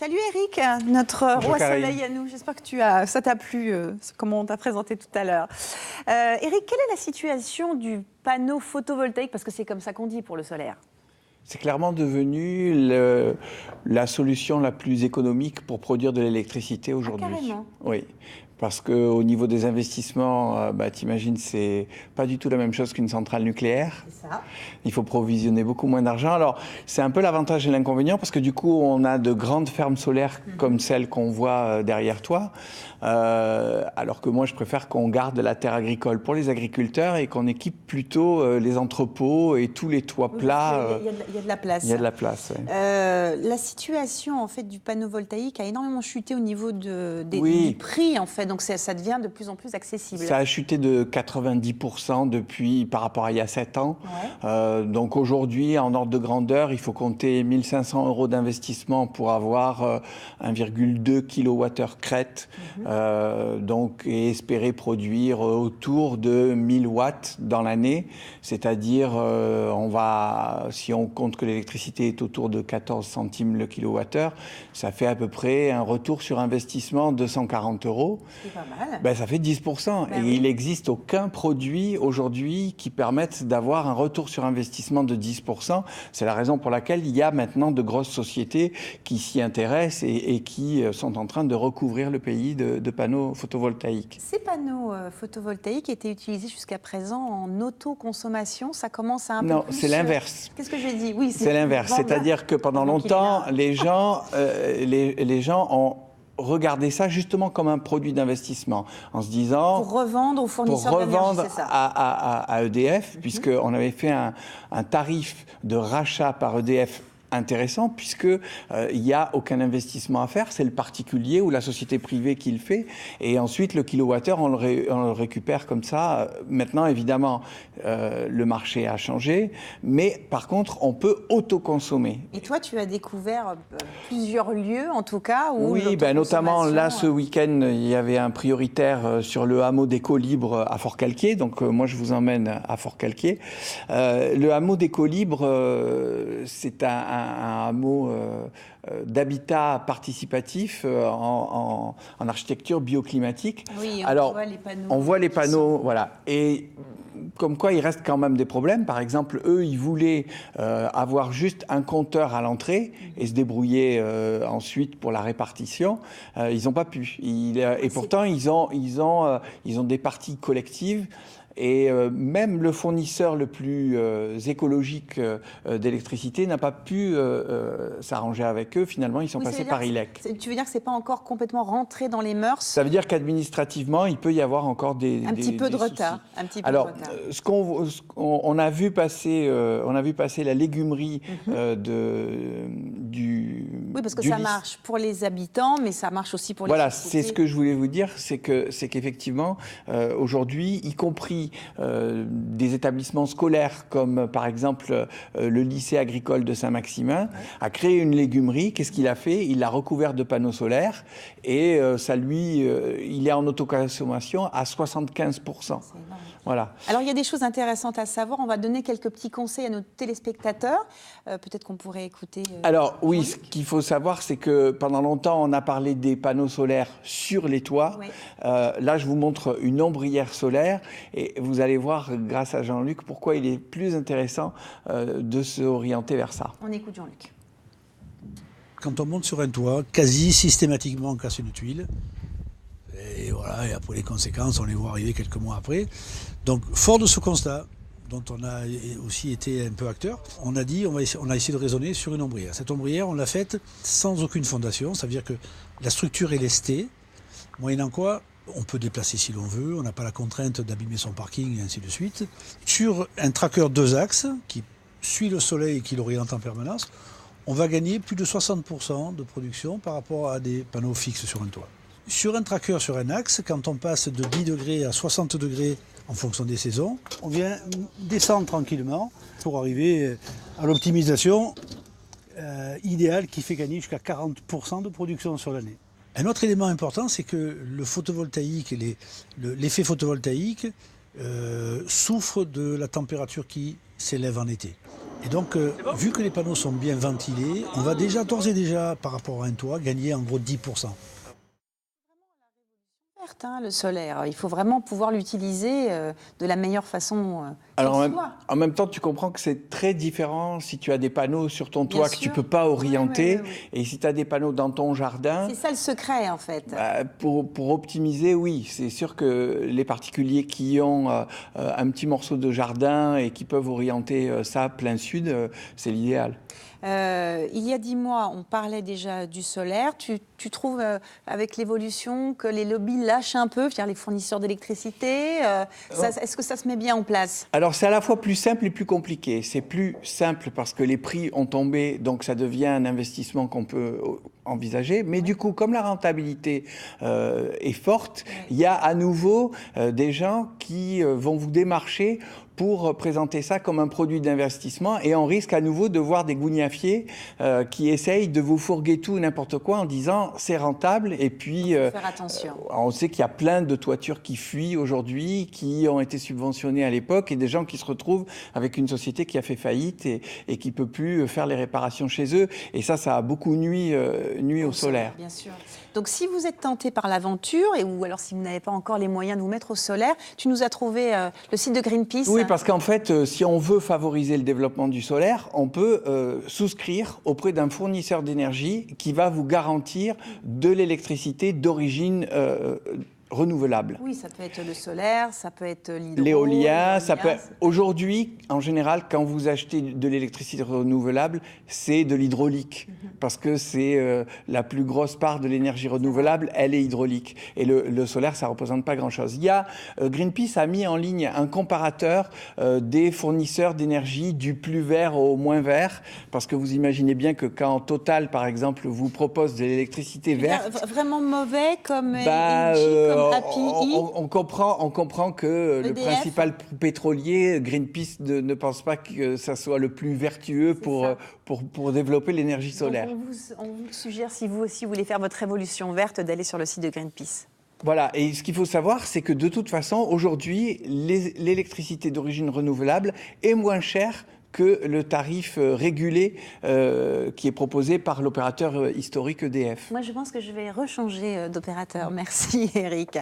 Salut Eric, notre roi soleil à nous. J'espère que ça t'a plu, comment on t'a présenté tout à l'heure. Eric, quelle est la situation du panneau photovoltaïque? Parce que c'est comme ça qu'on dit pour le solaire. C'est clairement devenu la solution la plus économique pour produire de l'électricité aujourd'hui. Ah, carrément. Oui, parce qu'au niveau des investissements, t'imagines, c'est pas du tout la même chose qu'une centrale nucléaire. C'est ça. Il faut provisionner beaucoup moins d'argent. Alors, c'est un peu l'avantage et l'inconvénient, parce que du coup, on a de grandes fermes solaires comme celle qu'on voit derrière toi, alors que moi, je préfère qu'on garde la terre agricole pour les agriculteurs et qu'on équipe plutôt les entrepôts et tous les toits plats. Il y a de la place. Il y a de la place, oui. La situation en fait, du panneau voltaïque a énormément chuté au niveau du prix, en fait. Donc ça devient de plus en plus accessible. Ça a chuté de 90% par rapport à il y a 7 ans. Ouais. Donc aujourd'hui, en ordre de grandeur, il faut compter 1 500 € d'investissement pour avoir 1,2 kWh crête, et espérer produire autour de 1000 watts dans l'année. C'est-à-dire, si on compte que l'électricité est autour de 14 centimes le kilowattheure, ça fait à peu près un retour sur investissement de 140 €. C'est pas mal. Ça fait 10%. Il n'existe aucun produit aujourd'hui qui permette d'avoir un retour sur investissement de 10%. C'est la raison pour laquelle il y a maintenant de grosses sociétés qui s'y intéressent et qui sont en train de recouvrir le pays de panneaux photovoltaïques. Ces panneaux photovoltaïques étaient utilisés jusqu'à présent en autoconsommation. Ça commence à un peu plus... Non, c'est l'inverse. Qu'est-ce que j'ai dit? Oui, c'est l'inverse. C'est-à-dire que pendant longtemps, les gens ont regardez ça justement comme un produit d'investissement, en se disant... Pour revendre aux fournisseurs d'énergie, c'est ça. à EDF, puisqu'on avait fait un tarif de rachat par EDF intéressant, puisqu'il n'y a aucun investissement à faire, c'est le particulier ou la société privée qui le fait, et ensuite le kilowattheure, on le récupère comme ça. Maintenant, évidemment, le marché a changé, mais par contre, on peut autoconsommer. Et toi, tu as découvert plusieurs lieux, en tout cas, où oui, notamment là, ce week-end, il y avait un prioritaire sur le hameau des Colibres à Fort-Calquier, donc moi, je vous emmène à Fort-Calquier. Le hameau des Colibres, c'est un hameau d'habitat participatif en architecture bioclimatique. Oui, on voit les panneaux, voilà. Et comme quoi, il reste quand même des problèmes. Par exemple, eux, ils voulaient avoir juste un compteur à l'entrée et se débrouiller ensuite pour la répartition. Ils n'ont pas pu. Et pourtant, ils ont des parties collectives. Et même le fournisseur le plus écologique d'électricité n'a pas pu s'arranger avec eux. Finalement, ils sont passés par ILEC. Tu veux dire que ce n'est pas encore complètement rentré dans les mœurs? Ça veut dire qu'administrativement, il peut y avoir encore un petit peu de retard. Alors, on a vu passer la légumerie Oui, parce que ça marche pour les habitants, mais ça marche aussi pour les sociétés. Voilà, c'est ce que je voulais vous dire, c'est qu'effectivement, aujourd'hui, y compris des établissements scolaires comme par exemple le lycée agricole de Saint-Maximin a créé une légumerie. Qu'est-ce qu'il a fait? Il l'a recouvert de panneaux solaires et il est en autoconsommation à 75%. Voilà. Alors il y a des choses intéressantes à savoir. On va donner quelques petits conseils à nos téléspectateurs. Peut-être qu'on pourrait écouter. Alors oui, ce qu'il faut savoir, c'est que pendant longtemps, on a parlé des panneaux solaires sur les toits. Oui. Là, je vous montre une ombrière solaire et vous allez voir, grâce à Jean-Luc, pourquoi il est plus intéressant de s'orienter vers ça. On écoute Jean-Luc. Quand on monte sur un toit, quasi systématiquement, on casse une tuile. Et voilà, et après les conséquences, on les voit arriver quelques mois après. Donc, fort de ce constat, dont on a aussi été un peu acteur, on a essayé de raisonner sur une ombrière. Cette ombrière, on l'a faite sans aucune fondation, ça veut dire que la structure est lestée, moyennant quoi on peut déplacer si l'on veut, on n'a pas la contrainte d'abîmer son parking et ainsi de suite. Sur un tracker 2 axes qui suit le soleil et qui l'oriente en permanence, on va gagner plus de 60% de production par rapport à des panneaux fixes sur un toit. Sur un tracker sur un axe, quand on passe de 10 degrés à 60 degrés en fonction des saisons, on vient descendre tranquillement pour arriver à l'optimisation idéale qui fait gagner jusqu'à 40% de production sur l'année. Un autre élément important, c'est que le photovoltaïque et l'effet photovoltaïque souffre de la température qui s'élève en été. Et donc, vu que les panneaux sont bien ventilés, on va déjà, d'ores et déjà, par rapport à un toit, gagner en gros 10%. Le solaire, il faut vraiment pouvoir l'utiliser de la meilleure façon. Alors en même temps, tu comprends que c'est très différent si tu as des panneaux sur ton toit que tu ne peux pas orienter, et si tu as des panneaux dans ton jardin. C'est ça le secret en fait. Pour optimiser, oui, c'est sûr que les particuliers qui ont un petit morceau de jardin et qui peuvent orienter ça plein sud, c'est l'idéal. Il y a 10 mois, on parlait déjà du solaire. Tu trouves, avec l'évolution, que les lobbies lâchent un peu, les fournisseurs d'électricité est-ce que ça se met bien en place? Alors, c'est à la fois plus simple et plus compliqué. C'est plus simple parce que les prix ont tombé, donc ça devient un investissement qu'on peut envisager. Mais du coup, comme la rentabilité est forte, il y a à nouveau des gens qui vont vous démarcher pour présenter ça comme un produit d'investissement, et on risque à nouveau de voir des gougnafiers qui essayent de vous fourguer tout n'importe quoi en disant c'est rentable, et puis faire attention. On sait qu'il y a plein de toitures qui fuient aujourd'hui, qui ont été subventionnées à l'époque, et des gens qui se retrouvent avec une société qui a fait faillite et qui ne peut plus faire les réparations chez eux, et ça a beaucoup nuit au solaire. Bien sûr. Donc si vous êtes tenté par l'aventure, ou alors si vous n'avez pas encore les moyens de vous mettre au solaire, tu nous as trouvé le site de Greenpeace. Oui, parce qu'en fait, si on veut favoriser le développement du solaire, on peut souscrire auprès d'un fournisseur d'énergie qui va vous garantir de l'électricité d'origine renouvelable. Oui, ça peut être le solaire, ça peut être l'éolien, ça peut. Aujourd'hui, en général, quand vous achetez de l'électricité renouvelable, c'est de l'hydraulique, parce que c'est la plus grosse part de l'énergie renouvelable, elle est hydraulique. Et le solaire, ça représente pas grand-chose. Greenpeace a mis en ligne un comparateur des fournisseurs d'énergie du plus vert au moins vert, parce que vous imaginez bien que quand Total, par exemple, vous propose de l'électricité verte, vraiment mauvais comme on comprend que EDF. Le principal pétrolier, Greenpeace, ne pense pas que ça soit le plus vertueux pour développer l'énergie solaire. Donc on vous suggère, si vous aussi voulez faire votre révolution verte, d'aller sur le site de Greenpeace. Voilà, et ce qu'il faut savoir, c'est que de toute façon, aujourd'hui, l'électricité d'origine renouvelable est moins chère que le tarif régulé qui est proposé par l'opérateur historique EDF. Moi, je pense que je vais rechanger d'opérateur. Merci, Eric.